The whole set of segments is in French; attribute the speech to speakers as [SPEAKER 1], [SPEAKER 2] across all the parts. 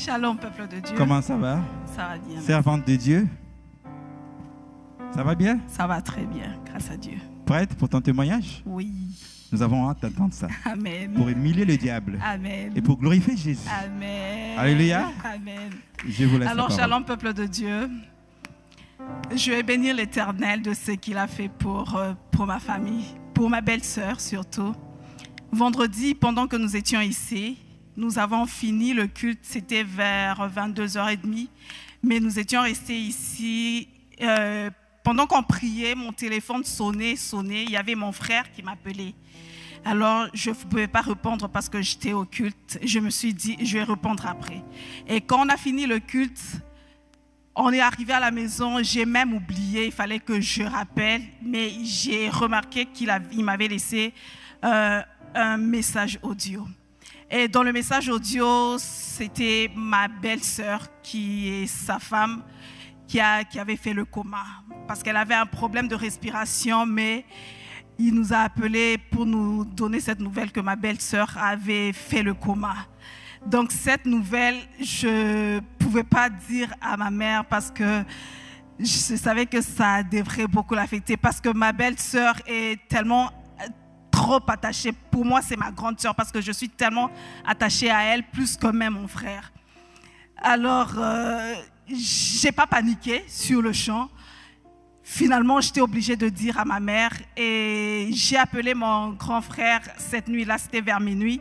[SPEAKER 1] Shalom, peuple de Dieu.
[SPEAKER 2] Comment ça va?
[SPEAKER 1] Ça va bien.
[SPEAKER 2] Servante de Dieu? Ça va bien?
[SPEAKER 1] Ça va très bien, grâce à Dieu.
[SPEAKER 2] Prête pour ton témoignage?
[SPEAKER 1] Oui.
[SPEAKER 2] Nous avons hâte d'entendre ça.
[SPEAKER 1] Amen.
[SPEAKER 2] Pour humilier le diable.
[SPEAKER 1] Amen.
[SPEAKER 2] Et pour glorifier Jésus.
[SPEAKER 1] Amen.
[SPEAKER 2] Alléluia.
[SPEAKER 1] Amen.
[SPEAKER 2] Je vous laisse
[SPEAKER 1] Alors,
[SPEAKER 2] la parole.
[SPEAKER 1] shalom, peuple de Dieu. Je vais bénir l'Éternel de ce qu'il a fait pour ma famille, pour ma belle-sœur surtout. Vendredi, pendant que nous étions ici, nous avons fini le culte, c'était vers 22h30, mais nous étions restés ici. Pendant qu'on priait, mon téléphone sonnait, il y avait mon frère qui m'appelait. Alors, je ne pouvais pas répondre parce que j'étais au culte. Je me suis dit, je vais répondre après. Et quand on a fini le culte, on est arrivé à la maison, j'ai même oublié, il fallait que je rappelle, mais j'ai remarqué qu'il m'avait laissé un message audio. Et dans le message audio, c'était ma belle-sœur, qui est sa femme, qui avait fait le coma. Parce qu'elle avait un problème de respiration, mais il nous a appelés pour nous donner cette nouvelle que ma belle-sœur avait fait le coma. Donc cette nouvelle, je ne pouvais pas dire à ma mère parce que je savais que ça devrait beaucoup l'affecter. Parce que ma belle-sœur est tellement trop attachée. Pour moi, c'est ma grande sœur parce que je suis tellement attachée à elle, plus que même mon frère. Alors, je n'ai pas paniqué sur le champ. Finalement, j'étais obligée de dire à ma mère et j'ai appelé mon grand frère cette nuit-là, c'était vers minuit.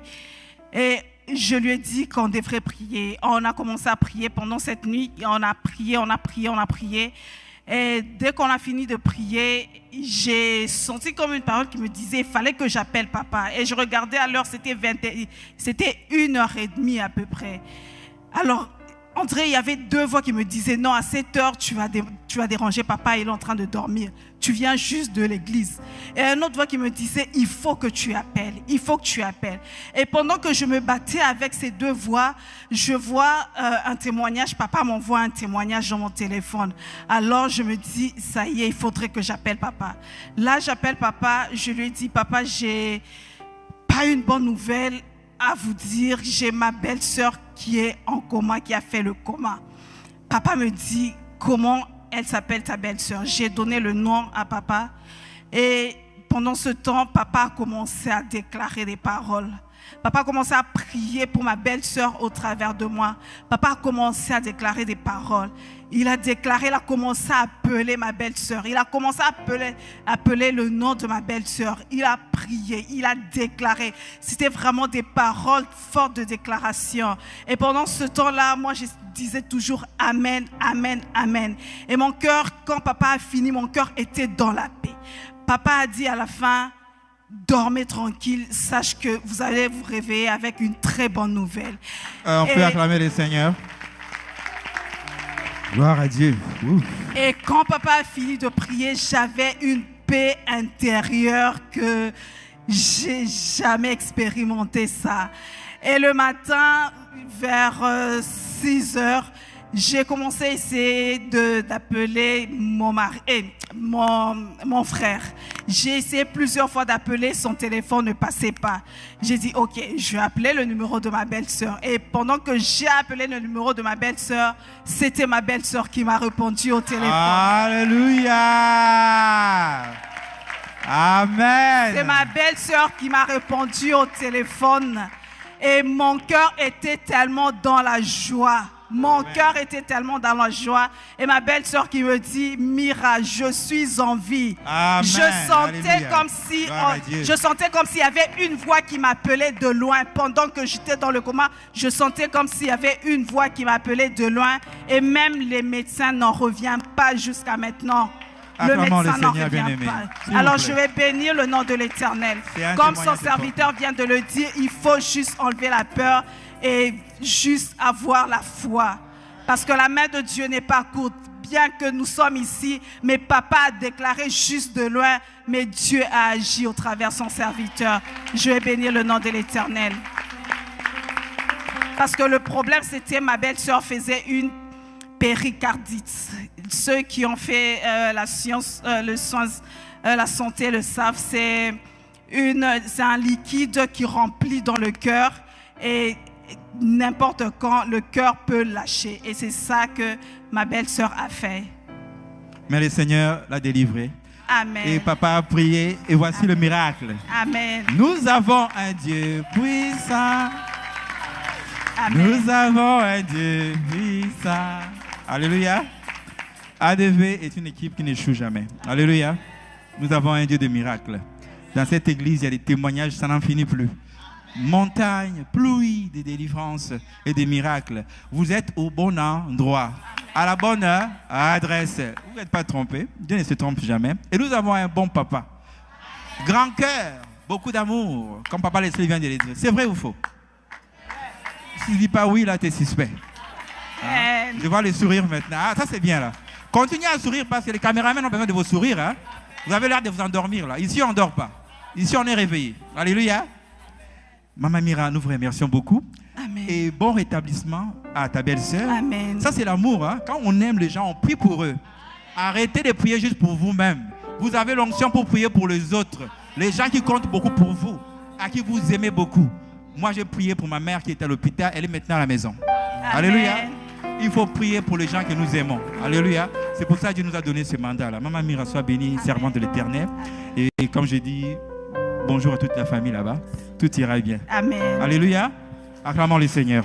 [SPEAKER 1] Et je lui ai dit qu'on devrait prier. On a commencé à prier pendant cette nuit. On a prié, on a prié, on a prié. Et dès qu'on a fini de prier, j'ai senti comme une parole qui me disait, il fallait que j'appelle papa. Et je regardais à l'heure, c'était 1h30 à peu près. Alors, André, il y avait deux voix qui me disaient, non, à 7h, tu vas déranger papa, il est en train de dormir. Tu viens juste de l'église. Et une autre voix qui me disait, il faut que tu appelles, il faut que tu appelles. Et pendant que je me battais avec ces deux voix, je vois un témoignage, papa m'envoie un témoignage dans mon téléphone. Alors je me dis, ça y est, il faudrait que j'appelle papa. Là, j'appelle papa, je lui dis, papa, j'ai pas une bonne nouvelle à vous dire, j'ai ma belle-sœur qui est en coma, qui a fait le coma. Papa me dit, comment elle s'appelle ta belle-sœur? J'ai donné le nom à papa et pendant ce temps, papa a commencé à déclarer des paroles. Papa a commencé à prier pour ma belle-sœur au travers de moi. Papa a commencé à déclarer des paroles. Il a déclaré, il a commencé à appeler ma belle-sœur. Il a commencé à appeler le nom de ma belle-sœur. Il a prié, il a déclaré. C'était vraiment des paroles fortes de déclaration. Et pendant ce temps-là, moi, je disais toujours Amen, Amen, Amen. Et mon cœur, quand papa a fini, mon cœur était dans la paix. Papa a dit à la fin, dormez tranquille, sache que vous allez vous réveiller avec une très bonne nouvelle.
[SPEAKER 2] On peut acclamer le Seigneur. Gloire à Dieu. Ouf.
[SPEAKER 1] Et quand papa a fini de prier, j'avais une paix intérieure que j'ai jamais expérimenté ça. Et le matin, vers 6h, j'ai commencé à essayer d'appeler mon frère. J'ai essayé plusieurs fois d'appeler, son téléphone ne passait pas. J'ai dit, ok, je vais appeler le numéro de ma belle-sœur. Et pendant que j'ai appelé le numéro de ma belle-sœur, c'était ma belle-sœur qui m'a répondu au téléphone.
[SPEAKER 2] Alléluia! Amen!
[SPEAKER 1] C'est ma belle-sœur qui m'a répondu au téléphone. Et mon cœur était tellement dans la joie. Mon cœur était tellement dans la joie. Et ma belle-sœur qui me dit, Mira, je suis en vie.
[SPEAKER 2] Amen.
[SPEAKER 1] Je sentais comme s'il y avait une voix qui m'appelait de loin. Pendant que j'étais dans le coma, je sentais comme s'il y avait une voix qui m'appelait de loin. Et même les médecins n'en reviennent pas jusqu'à maintenant. Le médecin n'en revient pas. Alors je vais bénir le nom de l'Éternel. Comme son serviteur vient de le dire, il faut juste enlever la peur et juste avoir la foi. Parce que la main de Dieu n'est pas courte. Bien que nous sommes ici, mais papa a déclaré juste de loin, mais Dieu a agi au travers de son serviteur. Je vais bénir le nom de l'Éternel. Parce que le problème, c'était ma belle-sœur faisait une péricardite. Ceux qui ont fait la santé le savent, c'est un liquide qui remplit dans le cœur et n'importe quand, le cœur peut lâcher. Et c'est ça que ma belle-sœur a fait.
[SPEAKER 2] Mais le Seigneur l'a délivré.
[SPEAKER 1] Amen.
[SPEAKER 2] Et papa a prié et voici le miracle.
[SPEAKER 1] Amen.
[SPEAKER 2] Nous avons un Dieu puissant.
[SPEAKER 1] Amen.
[SPEAKER 2] Nous avons un Dieu puissant. Alléluia. ADV est une équipe qui n'échoue jamais. Alléluia. Nous avons un Dieu de miracles. Dans cette église, il y a des témoignages, ça n'en finit plus. Montagne, pluie, des délivrances et des miracles. Vous êtes au bon endroit, à la bonne adresse. Vous n'êtes pas trompés. Dieu ne se trompe jamais. Et nous avons un bon papa. Grand cœur, beaucoup d'amour, comme papa Leslie vient de le dire. C'est vrai ou faux? Si tu ne dis pas oui, là, tu es suspect. Hein? Je vois le sourire maintenant. Ah, ça, c'est bien, là. Continuez à sourire parce que les caméramans ont besoin de vos sourires. Hein? Vous avez l'air de vous endormir, là. Ici, on ne dort pas. Ici, on est réveillé. Alléluia. Maman Mira, nous vous remercions beaucoup.
[SPEAKER 1] Amen.
[SPEAKER 2] Et bon rétablissement à ta belle-sœur.
[SPEAKER 1] Amen.
[SPEAKER 2] Ça, c'est l'amour. Hein? Quand on aime les gens, on prie pour eux. Arrêtez de prier juste pour vous-même. Vous avez l'onction pour prier pour les autres. Les gens qui comptent beaucoup pour vous, à qui vous aimez beaucoup. Moi, j'ai prié pour ma mère qui était à l'hôpital. Elle est maintenant à la maison.
[SPEAKER 1] Amen.
[SPEAKER 2] Alléluia. Il faut prier pour les gens que nous aimons. Alléluia. C'est pour ça que Dieu nous a donné ce mandat-là. Maman Mira, sois bénie, servante de l'Éternel. Et comme je dis, bonjour à toute la famille là-bas. Tout ira bien.
[SPEAKER 1] Amen.
[SPEAKER 2] Alléluia. Acclamons le Seigneur.